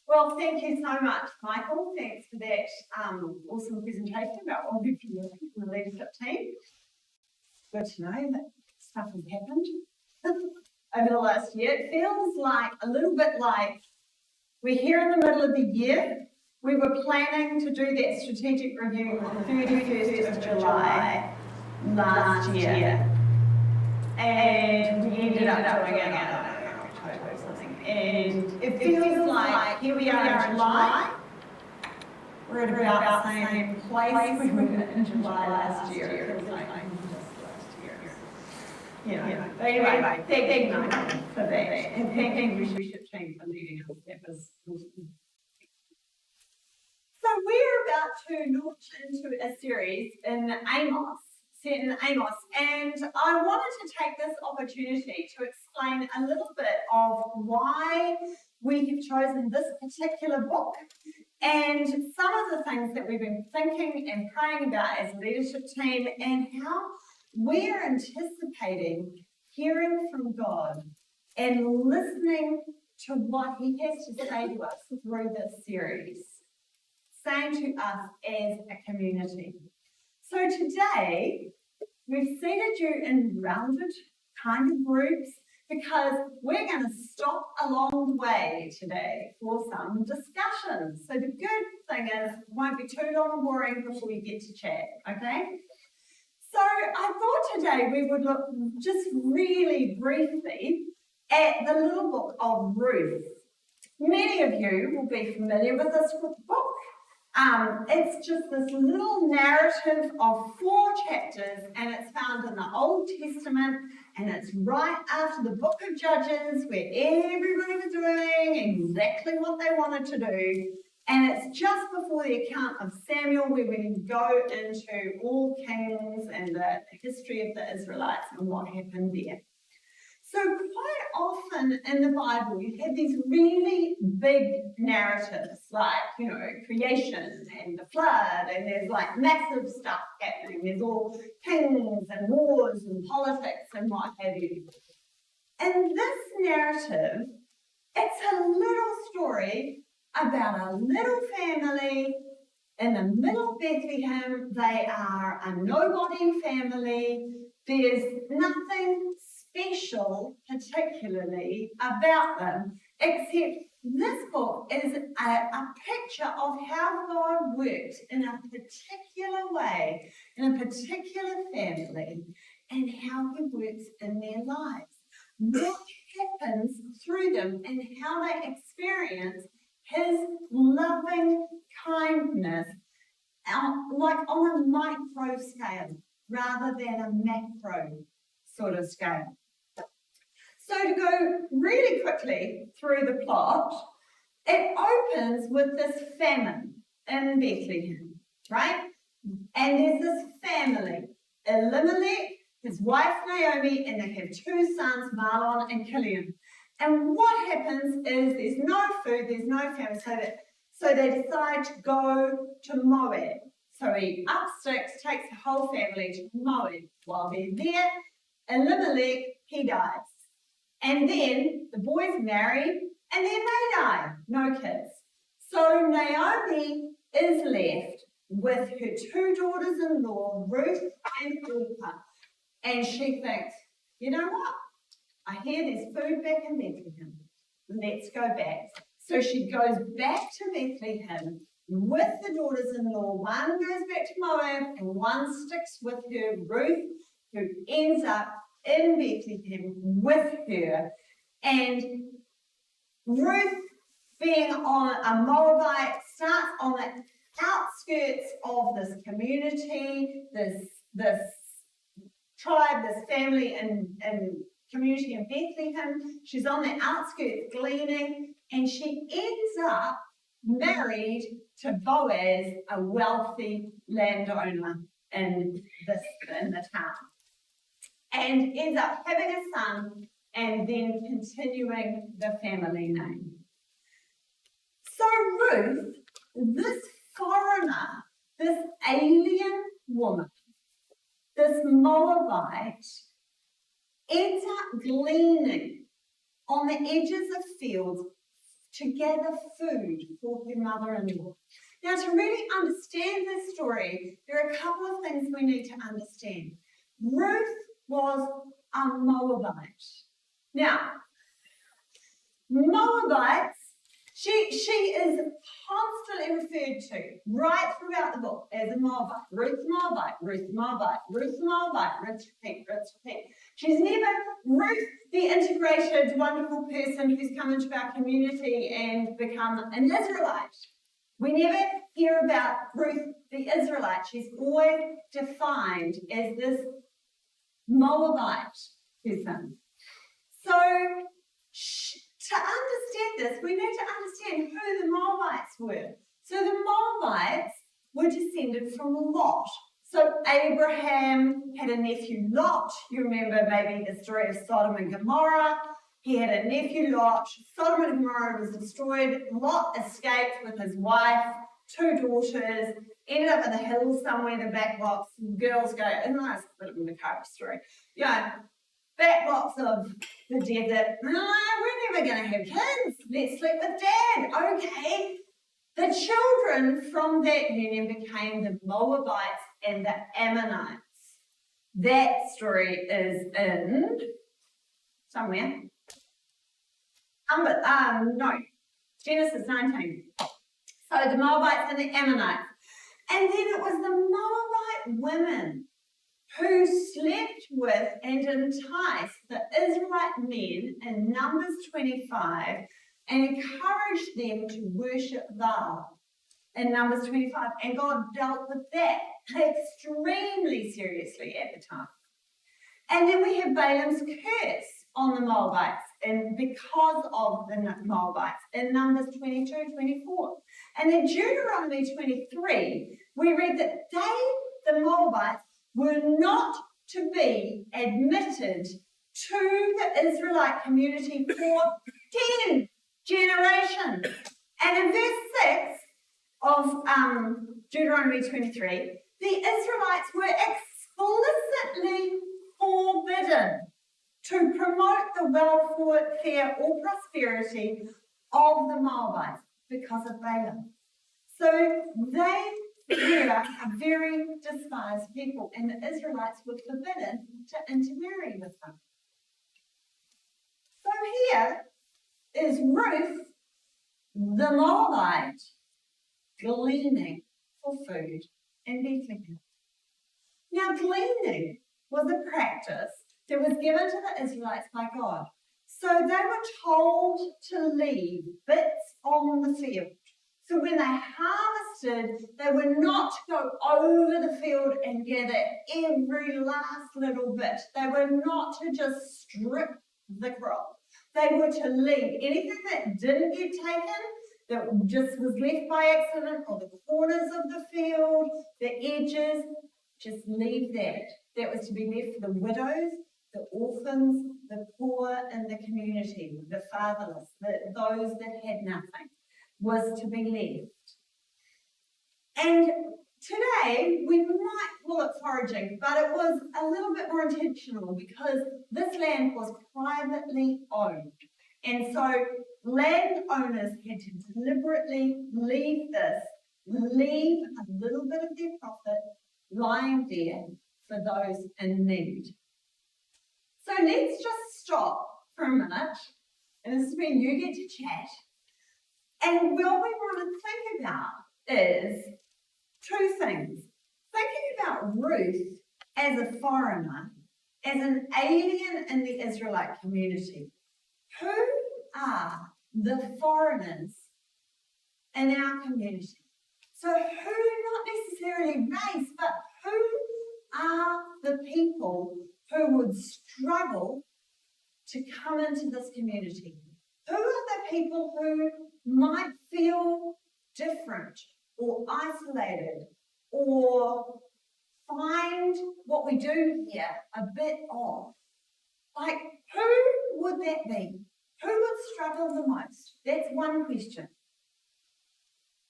Well, thank you so much, Michael. Thanks for that awesome presentation about what we've been doing in the leadership team. Good to know that stuff has happened over the last year. It feels like a little bit like we're here in the middle of the year. We were planning to do that strategic review on the 31st of July last year. And we ended up doing it on October or something. And it feels like here we are in July. We're at about the same place we were in July last year. It feels like just last year. Yeah. But anyway, thank you for that. And thank you, leadership team, for leading us. That was awesome. So we're about to launch into a series in Amos, set in Amos, and I wanted to take this opportunity to explain a little bit of why we have chosen this particular book and some of the things that we've been thinking and praying about as a leadership team and how we're anticipating hearing from God and listening to what He has to say to us through this series, saying to us as a community. So today, we've seated you in rounded kind of groups because we're going to stop along the way today for some discussions. So the good thing is it won't be too long and boring before we get to chat, okay? So I thought today we would look just really briefly at the little book of Ruth. Many of you will be familiar with this book. It's just this little narrative of 4 chapters, and it's found in the Old Testament, and it's right after the book of Judges, where everybody was doing exactly what they wanted to do, and it's just before the account of Samuel, where we go into all kings and the history of the Israelites and what happened there. So quite often in the Bible, you have these really big narratives like, creation and the flood, and there's like massive stuff happening. There's all kings and wars and politics and what have you. And this narrative, it's a little story about a little family in the middle of Bethlehem. They are a nobody family. There's nothing special particularly about them, except this book is a picture of how God works in a particular way, in a particular family, and how He works in their lives. What happens through them and how they experience His loving kindness, like on a micro scale rather than a macro sort of scale. So to go really quickly through the plot, it opens with this famine in Bethlehem, right? And there's this family, Elimelech, his wife Naomi, and they have 2 sons, Mahlon and Chilion. And what happens is there's no food, there's no famine, so they decide to go to Moab. So he up sticks, takes the whole family to Moab. While they're there, Elimelech, he dies. And then the boys marry, and then they die. No kids. So Naomi is left with her 2 daughters-in-law, Ruth and Orpah. And she thinks, you know what? I hear there's food back in Bethlehem. Let's go back. So she goes back to Bethlehem with the daughters-in-law. One goes back to Moab, and one sticks with her, Ruth, who ends up in Bethlehem with her. And Ruth, being on a Moabite, starts on the outskirts of this community, this tribe, this family and community in Bethlehem. She's on the outskirts gleaning, and she ends up married to Boaz, a wealthy landowner in the town, and ends up having a son and then continuing the family name. So Ruth, this foreigner, this alien woman, this Moabite, ends up gleaning on the edges of fields to gather food for her mother-in-law. Now, to really understand this story, there are a couple of things we need to understand. Ruth was a Moabite. Now, Moabites, she is constantly referred to right throughout the book as a Moabite. Ruth Moabite, Ruth Moabite, Ruth Moabite, Ruth repeat, Ruth repeat. She's never Ruth, the integrated, wonderful person who's come into our community and become an Israelite. We never hear about Ruth the Israelite. She's always defined as this Moabite person. So, to understand this, we need to understand who the Moabites were. So the Moabites were descended from Lot. So Abraham had a nephew Lot. You remember maybe the story of Sodom and Gomorrah. He had a nephew Lot. Sodom and Gomorrah was destroyed. Lot escaped with his wife, 2 daughters, ended up in the hills somewhere in the back blocks. Girls go, and that's a bit of a macabre story. Yeah. Back blocks of the desert. No, we're never going to have kids. Let's sleep with Dad. Okay. The children from that union became the Moabites and the Ammonites. That story is in somewhere. Genesis 19. So the Moabites and the Ammonites. And then it was the Moabite women who slept with and enticed the Israelite men in Numbers 25 and encouraged them to worship Baal in Numbers 25. And God dealt with that extremely seriously at the time. And then we have Balaam's curse on the Moabites, and because of the Moabites in Numbers 22, 24. And in Deuteronomy 23, we read that the Moabites, were not to be admitted to the Israelite community for 10 generations. And in verse 6 of Deuteronomy 23, the Israelites were explicitly forbidden to promote the welfare or prosperity of the Moabites because of Balaam. So they were a very despised people, and the Israelites were forbidden to intermarry with them. So here is Ruth, the Moabite, gleaning for food in Bethlehem. Now, gleaning was a practice that was given to the Israelites by God. So they were told to leave bits on the field. So when they harvested, they were not to go over the field and gather every last little bit. They were not to just strip the crop. They were to leave anything that didn't get taken, that just was left by accident, or the corners of the field, the edges, just leave that. That was to be left for the widows, the orphans, the poor in the community, the fatherless, those that had nothing, was to be left. And today, we might call it foraging, but it was a little bit more intentional because this land was privately owned. And so landowners had to deliberately leave a little bit of their profit lying there for those in need. So let's just stop for a minute, and this is where you get to chat. And what we want to think about is 2 things. Thinking about Ruth as a foreigner, as an alien in the Israelite community. Who are the foreigners in our community? So who, not necessarily race, but who are the people who would struggle to come into this community? Who are the people who might feel different or isolated or find what we do here a bit off? Like, who would that be? Who would struggle the most? That's one question.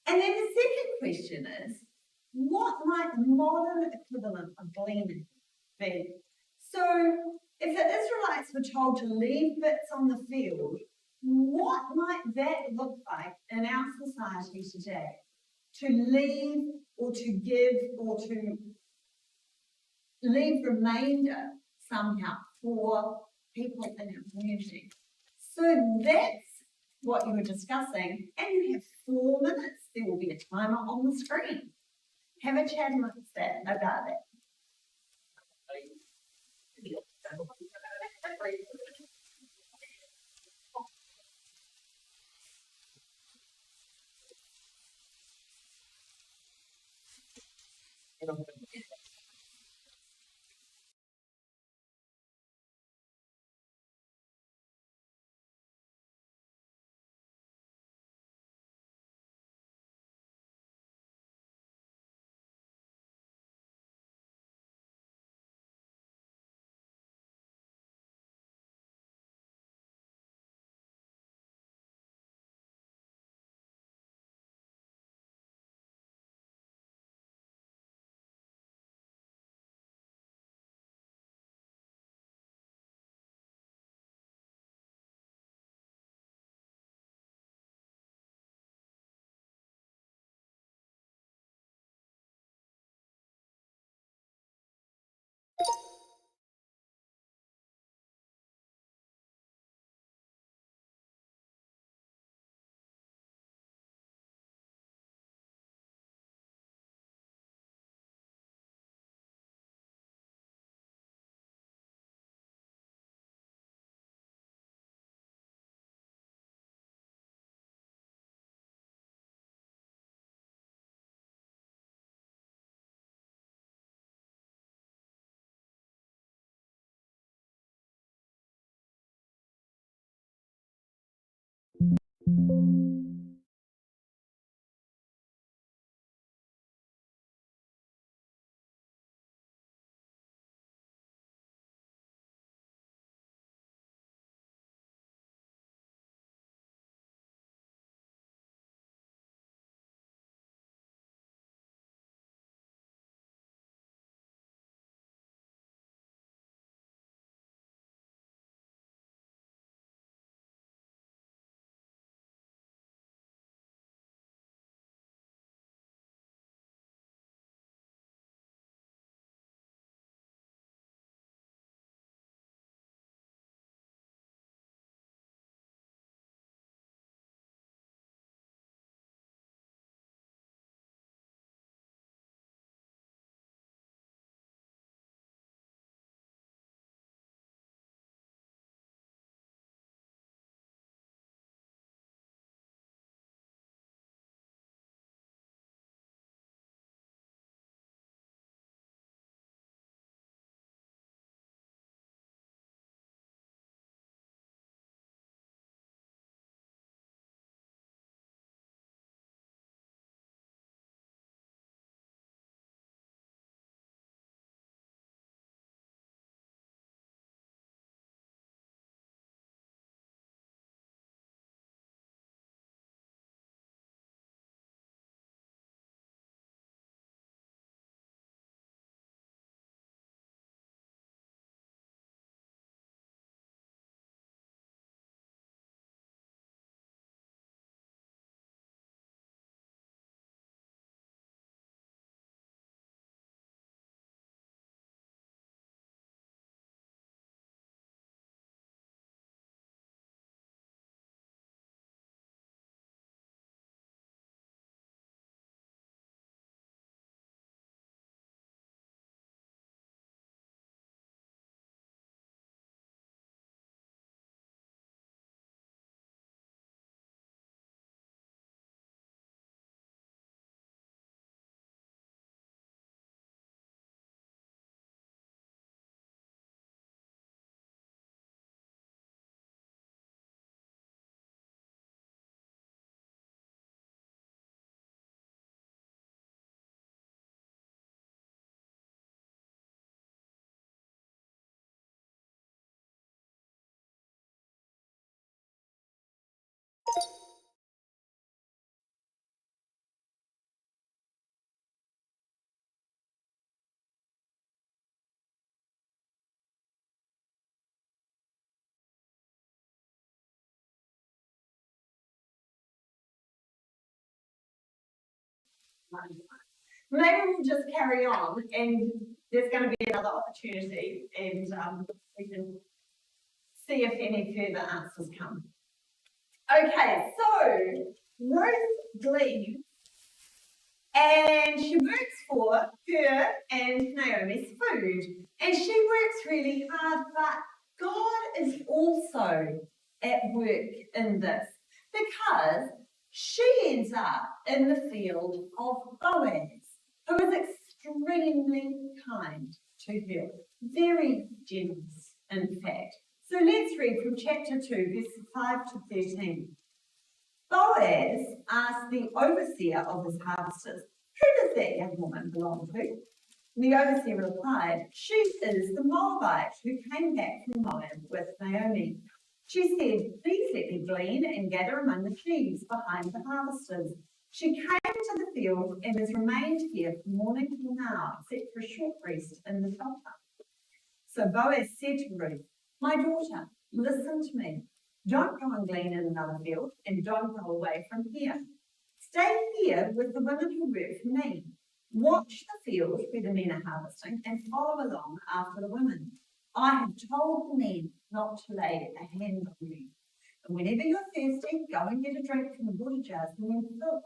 And then the second question is, what might the modern equivalent of gleaning be? So, if the Israelites were told to leave bits on the field, What might that look like in our society today? To leave or to give or to leave remainder somehow for people in our community. So that's what you were discussing, and you have 4 minutes. There will be a timer on the screen. Have a chat about it. Maybe we'll just carry on, and there's going to be another opportunity, and we can see if any further answers come. Okay, so Ruth gleans, and she works for her and Naomi's food, and she works really hard, but God is also at work in this, because she ends up in the field of Boaz, who is extremely kind to her, very generous, in fact. So let's read from chapter 2, verses 5 to 13. Boaz asked the overseer of his harvesters, "Who does that young woman belong to?" The overseer replied, "She is the Moabite who came back from Moab with Naomi." She said, "Please let me glean and gather among the sheaves behind the harvesters." She came to the field and has remained here from morning till now, except for a short rest in the shelter. So Boaz said to Ruth, "My daughter, listen to me. Don't go and glean in another field, and don't go away from here. Stay here with the women who work for me. Watch the field where the men are harvesting and follow along after the women. I have told the men not to lay a hand on you. And whenever you're thirsty, go and get a drink from the water jars and then fill."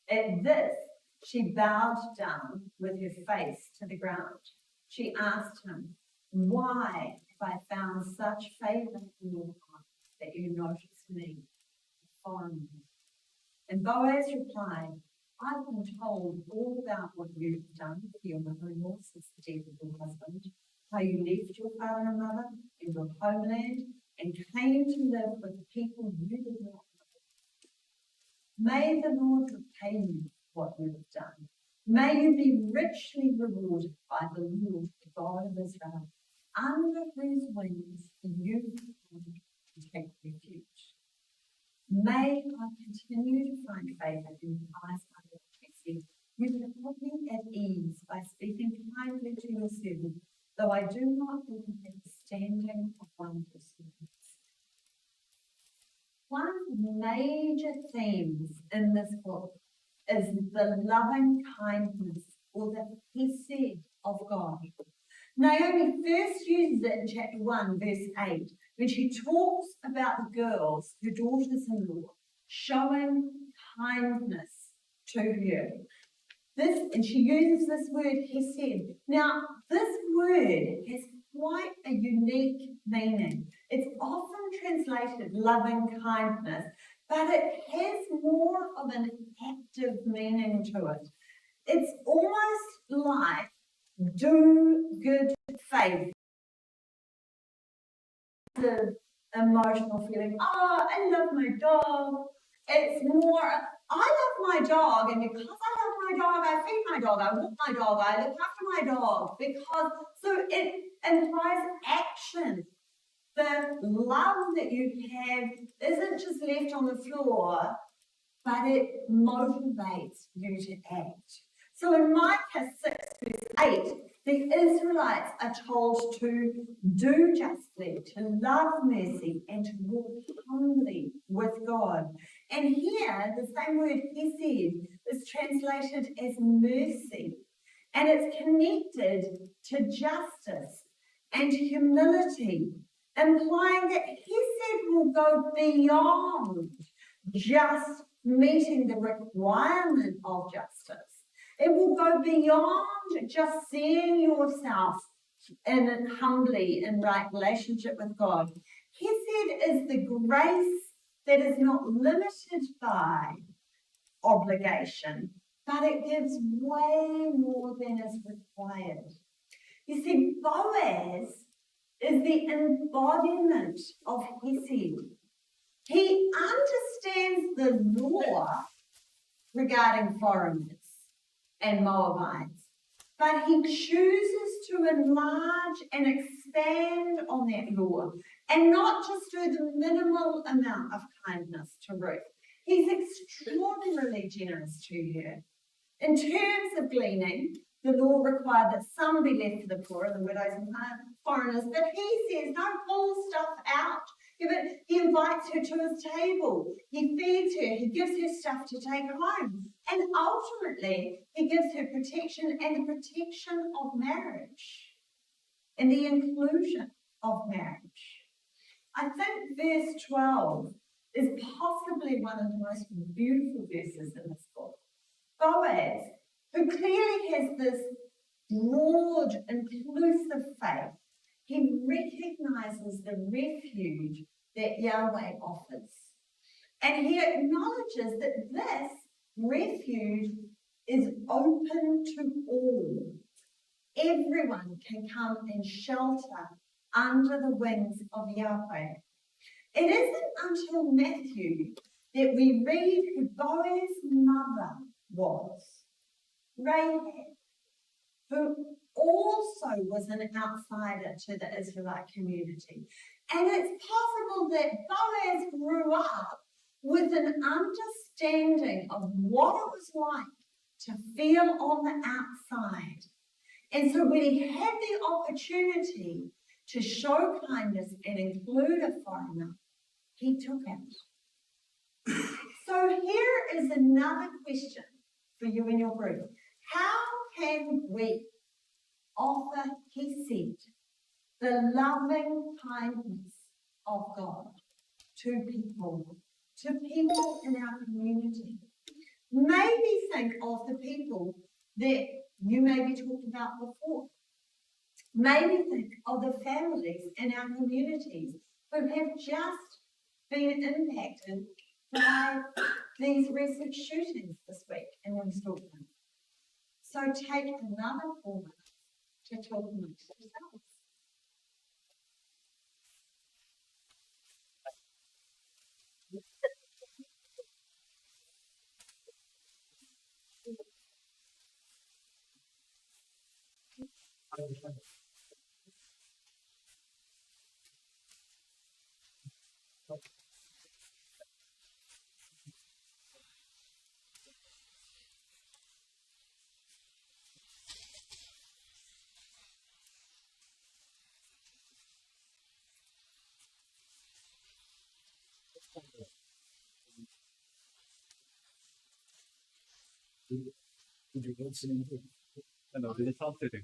At this, she bowed down with her face to the ground. She asked him, "Why have I found such favour in your eyes that you notice me, a foreigner?" And Boaz replied, "I've been told all about what you've done for your mother-in-law since the death of your husband, how you left your father and mother and your homeland and came to live with the people you did not know. May the Lord repay you for what you have done. May you be richly rewarded by the Lord, the God of Israel, under whose wings you come to take refuge. May I continue to find favour in your eyes, my Lord," she said. "You have put me at ease by speaking kindly to your servant, though I do not even have the standing of one who serves." One of the major themes in this book is the loving kindness, or the hesed of God. Naomi first uses it in chapter 1, verse 8, when she talks about the girls, her daughters-in-law, showing kindness to her. And she uses this word hesed. Now, this word has quite a unique meaning. It's often translated loving kindness, but it has more of an active meaning to it. It's almost like do good faith. The emotional feeling, "Oh, I love my dog." It's more, I love my dog, and because I love my dog, I feed my dog, I walk my dog, I look after my dog, so it implies action. The love that you have isn't just left on the floor, but it motivates you to act. So in Micah 6, verse 8, the Israelites are told to do justly, to love mercy, and to walk humbly with God. And here, the same word hesed is translated as mercy, and it's connected to justice and humility, implying that hesed will go beyond just meeting the requirement of justice. It will go beyond just seeing yourself humbly in right relationship with God. Hesed is the grace that is not limited by obligation, but it gives way more than is required. You see, Boaz is the embodiment of hesed. He understands the law regarding foreigners and Moabites, but he chooses to enlarge and expand on that law and not just do the minimal amount of kindness to Ruth. He's extraordinarily generous to her. In terms of gleaning, the law required that some be left for the poor and the widows and foreigners, but he says, "No, pull stuff out. He invites her to his table. He feeds her. He gives her stuff to take home. And ultimately, he gives her protection and the protection of marriage and the inclusion of marriage. I think verse 12 is possibly one of the most beautiful verses in this book. Boaz, who clearly has this broad, inclusive faith, he recognizes the refuge that Yahweh offers. And he acknowledges that this refuge is open to all. Everyone can come and shelter under the wings of Yahweh. It isn't until Matthew that we read who Boaz's mother was, Rahab, who also was an outsider to the Israelite community. And it's possible that Boaz grew up with an understanding of what it was like to feel on the outside. And so when he had the opportunity to show kindness and include a foreigner, he took it. So here is another question for you and your group. How can we offer, he said, the loving kindness of God to people in our community? Maybe think of the people that you maybe talked about before. Maybe think of the families in our communities who have just been impacted by these recent shootings this week in West Auckland. So take another 4 minutes to talk amongst yourselves. Did you want some? No, they thought they did.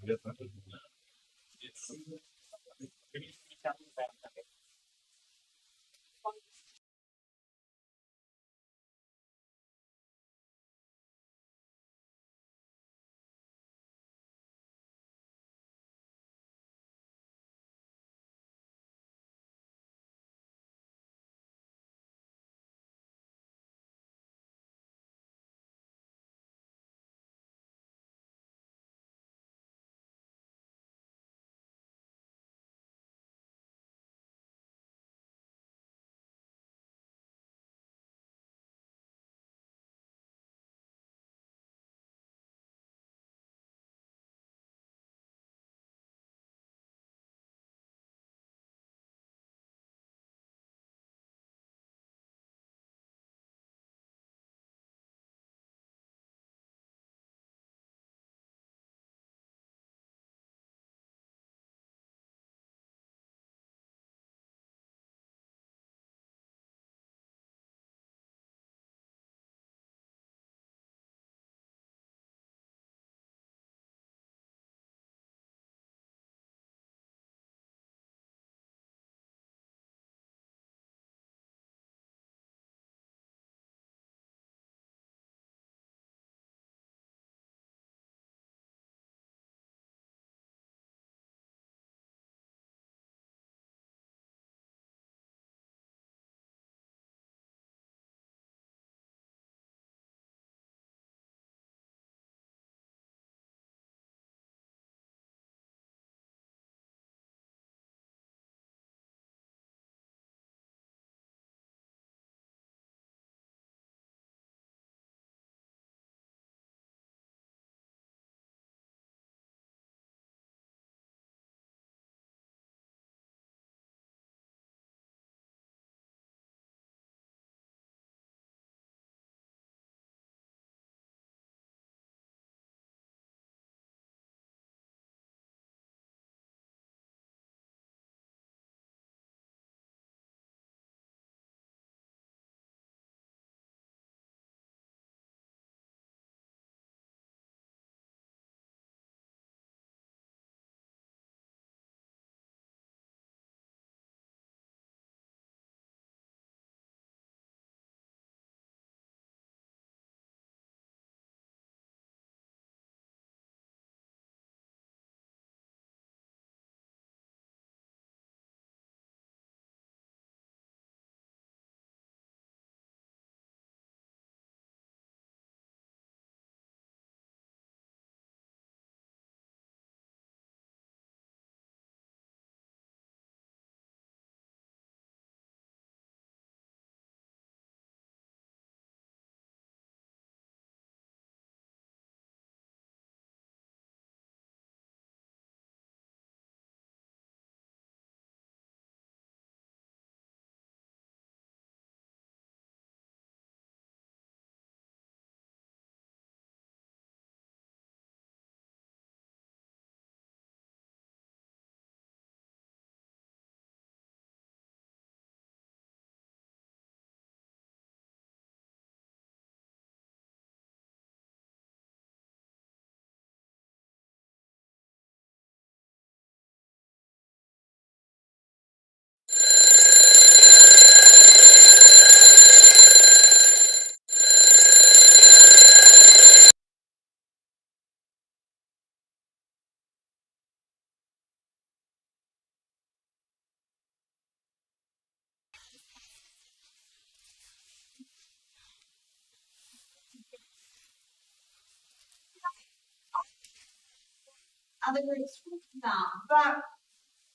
other groups talked about. But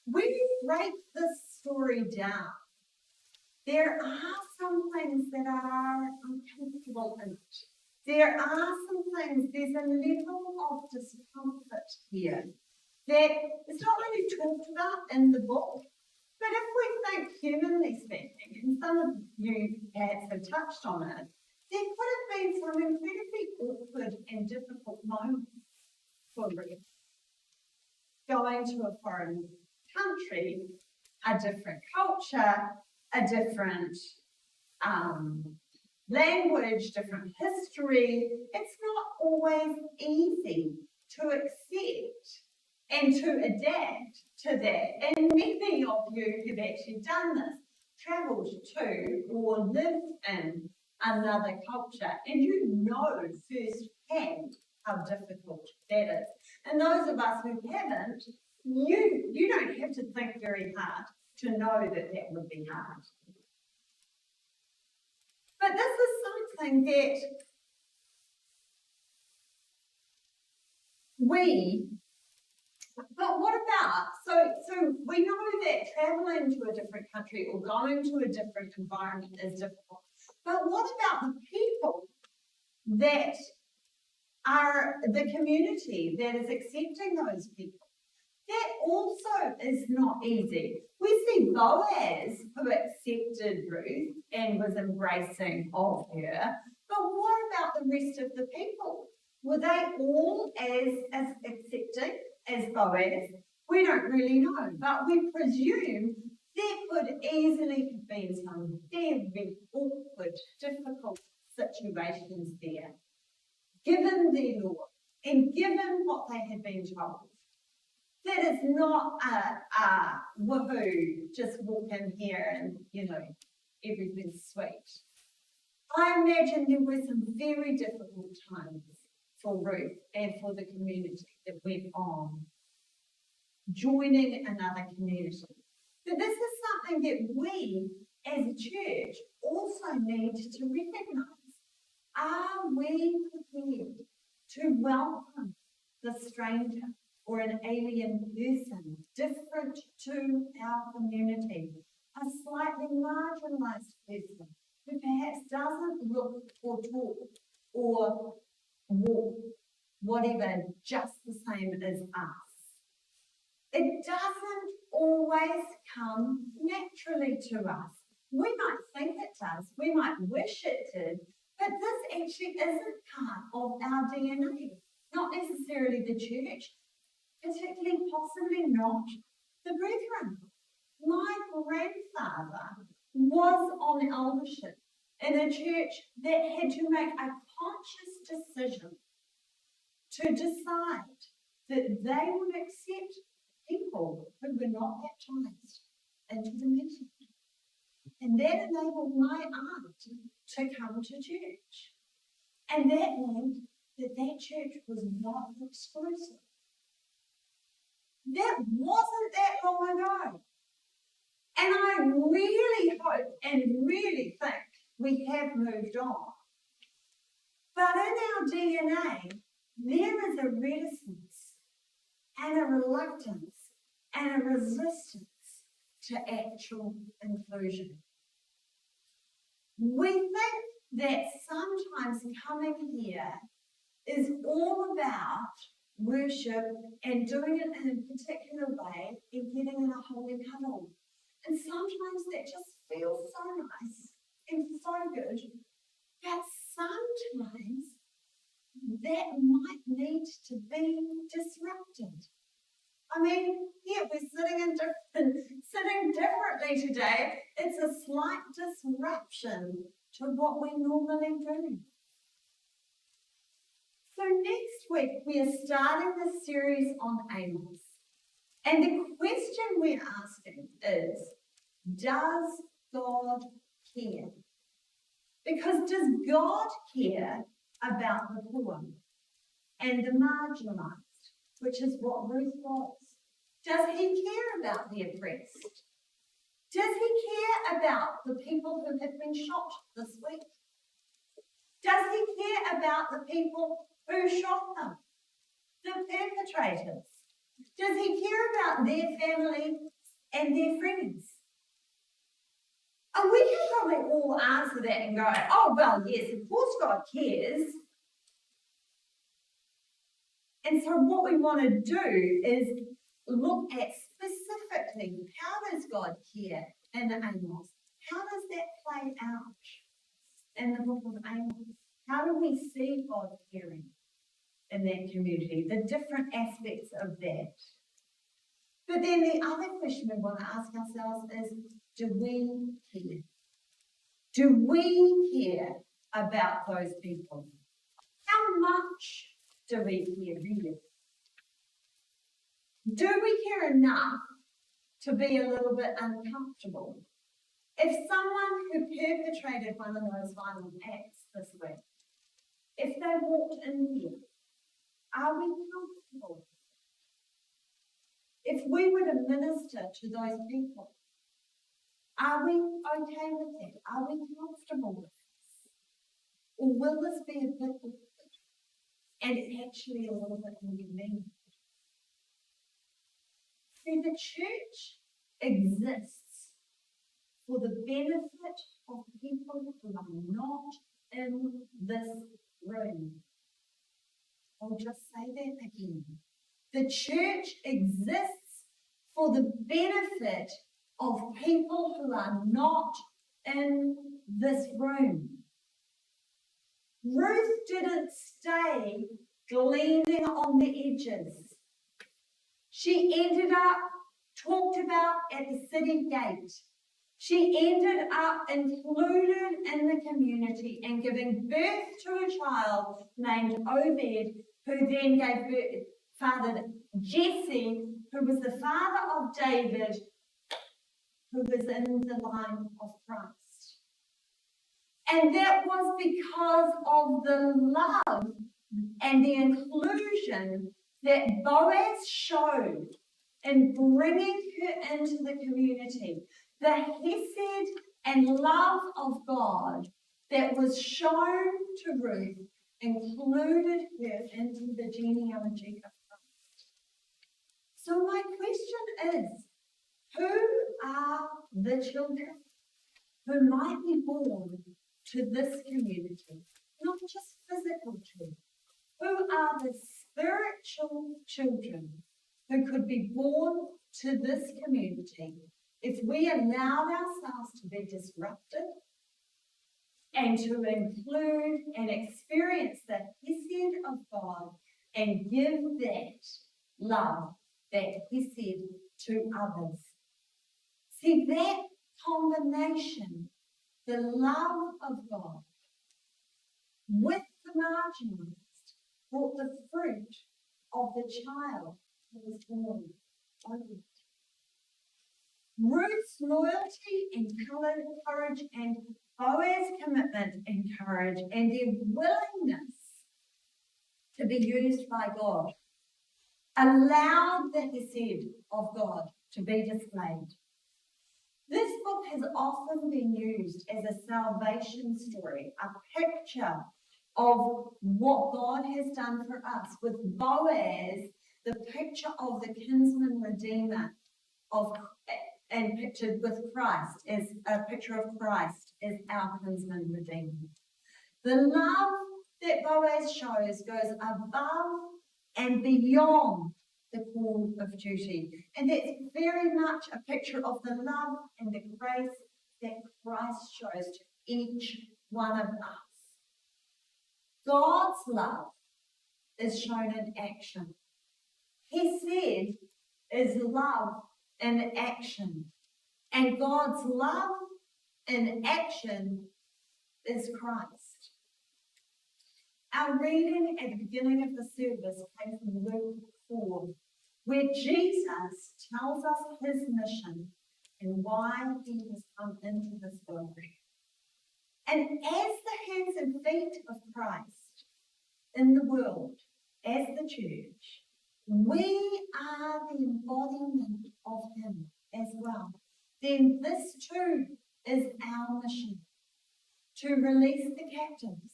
when you break this story down, there are some things that are uncomfortable in it. There are some things, there's a level of discomfort here that is not really talked about in the book. But if we think humanly speaking, and some of you perhaps have touched on it, there could have been some incredibly awkward and difficult moments for Ruth. Going to a foreign country, a different culture, a different language, different history, it's not always easy to accept and to adapt to that. And many of you have actually done this, travelled to or lived in another culture, and you know firsthand how difficult that is. And those of us who haven't, you don't have to think very hard to know that that would be hard. But this is something that but what about, so we know that travelling to a different country or going to a different environment is difficult. But what about the people that are the community that is accepting those people? That also is not easy. We see Boaz, who accepted Ruth and was embracing of her, but what about the rest of the people? Were they all as accepting as Boaz? We don't really know, but we presume there could easily have been some very awkward, difficult situations there, given their law and given what they had been told. That is not a woohoo, just walk in here and, everything's sweet. I imagine there were some very difficult times for Ruth and for the community that went on, joining another community. But this is something that we as a church also need to recognise. Are we prepared to welcome the stranger or an alien person different to our community, a slightly marginalised person who perhaps doesn't look or talk or walk, whatever, just the same as us? It doesn't always come naturally to us. We might think it does, we might wish it did, but this actually isn't part of our DNA, not necessarily the church, particularly possibly not the brethren. My grandfather was on eldership in a church that had to make a conscious decision to decide that they would accept people who were not baptized into the meeting. And that enabled my aunt to come to church. And that meant that church was not exclusive. That wasn't that long ago. And I really hope and really think we have moved on. But in our DNA, there is a reticence and a reluctance and a resistance to actual inclusion. We think that sometimes coming here is all about worship and doing it in a particular way and getting in a holy huddle. And sometimes that just feels so nice and so good, but sometimes that might need to be disrupted. I mean, yeah, we're sitting differently today. It's a slight disruption to what we normally do. So next week, we are starting this series on Amos. And the question we're asking is, does God care? Because does God care about the poor and the marginalised, which is what Ruth was? Does he care about the oppressed? Does he care about the people who have been shot this week? Does he care about the people who shot them, the perpetrators? Does he care about their family and their friends? And we can probably all answer that and go, oh, well, yes, of course God cares. And so what we want to do is look at specifically, how does God care in Amos? How does that play out in the book of Amos? How do we see God caring in that community, the different aspects of that? But then the other question we want to ask ourselves is, do we care? Do we care about those people? How much do we care really? Do we care enough to be a little bit uncomfortable? If someone who perpetrated one of those violent acts this week, if they walked in here, are we comfortable? If we were to minister to those people, are we okay with that? Are we comfortable with this? Or will this be a bit awkward and actually a little bit inconvenient? See, the church exists for the benefit of people who are not in this room. I'll just say that again. The church exists for the benefit of people who are not in this room. Ruth didn't stay gleaning on the edges. She ended up talked about at the city gate. She ended up included in the community and giving birth to a child named Obed, who then gave birth, fathered Jesse, who was the father of David, who was in the line of Christ. And that was because of the love and the inclusion that Boaz showed in bringing her into the community. The hesed and love of God that was shown to Ruth included her into the genealogy of Christ. So my question is, who are the children who might be born to this community? Not just physical children. Who are the spiritual children who could be born to this community if we allowed ourselves to be disrupted and to include and experience the hesed of God and give that love, that hesed to others? See, that combination, the love of God with the marginalized, brought the fruit of the child who was born over it. Ruth's loyalty and courage and Boaz's commitment and courage and their willingness to be used by God allowed the hesed of God to be displayed. This book has often been used as a salvation story, a picture of what God has done for us, with Boaz, the picture of the kinsman redeemer, and pictured with Christ as a picture of Christ as our kinsman redeemer. The love that Boaz shows goes above and beyond the call of duty, and that's very much a picture of the love and the grace that Christ shows to each one of us. God's love is shown in action. Hesed is love in action. And God's love in action is Christ. Our reading at the beginning of the service came from Luke 4, where Jesus tells us his mission and why he has come into this world. And as the hands and feet of Christ in the world, as the church, we are the embodiment of him as well. Then this too is our mission, to release the captives,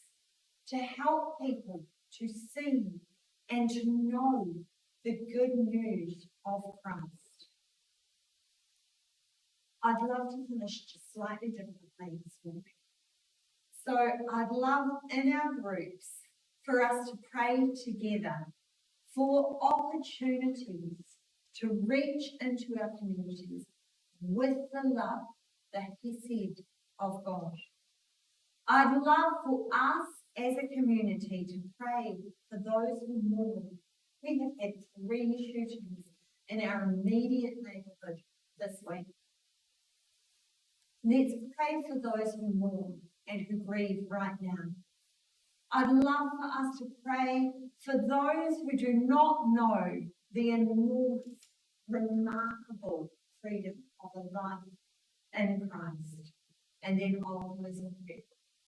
to help people to see and to know the good news of Christ. I'd love to finish just slightly differently this morning. So I'd love in our groups for us to pray together for opportunities to reach into our communities with the love, the hesed of God. I'd love for us as a community to pray for those who mourn. We have had 3 shootings in our immediate neighbourhood this week. Let's pray for those who mourn and who grieve right now. I'd love for us to pray for those who do not know the enormous, remarkable freedom of a life in Christ and then of risen